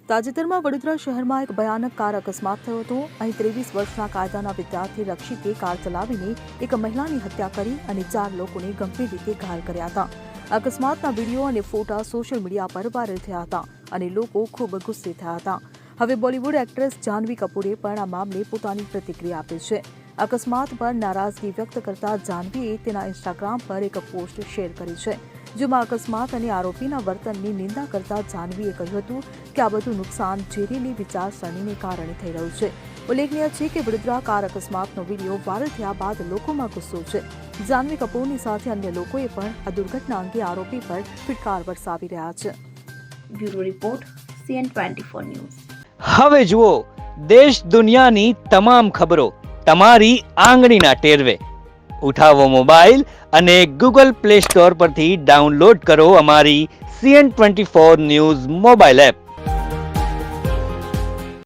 તાજેતરમાં વડોદરા શહેરમાં એક ભયાનક કાર અકસ્માત થયો હતો. અહીં 23 વર્ષના કાયદાના વિદ્યાર્થી રક્ષિતે કાર ચલાવીને એક મહિલાની હત્યા કરી અને 4 લોકોને ગંભીર રીતે ઘાયલ કર્યા હતા. અકસ્માતના વિડીયો અને ફોટા સોશિયલ મીડિયા પર વાયરલ થયા હતા અને લોકો ખૂબ ગુસ્સે થયા હતા. હવે બોલિવૂડ એક્ટ્રેસ જાહ્નવી કપૂરે પણ આ મામલે પોતાની પ્રતિક્રિયા આપી છે. અકસ્માત પર નારાજગી વ્યક્ત કરતા જાહ્નવીએ તેના ઇન્સ્ટાગ્રામ પર એક પોસ્ટ શેર કરી છે, જેમાં અકસ્માત અને આરોપીના વર્તનની નિંદા કરતા જાહ્નવીએ કહ્યું હતું કે આ બધું નુકસાન ઝેરીલી વિચારસરણીને કારણે થઈ રહ્યું છે. ઉલ્લેખનીય છે કે વડોદરા કાર અકસ્માતનો વિડીયો વાયરલ થયા બાદ લોકોમાં ગુસ્સો છે. જાહ્નવી કપૂરની સાથે અન્ય લોકોએ પણ આ દુર્ઘટના અંગે આરોપી પર ફિટકાર વરસાવી રહ્યા છે. Bureau report CN24 news. હવે જુઓ દેશ દુનિયાની તમામ ખબરો તમારી આંગળીના ટેરવે. ઉઠાવો મોબાઈલ અને Google Play Store પરથી ડાઉનલોડ કરો અમારી CN24 ન્યૂઝ મોબાઈલ એપ.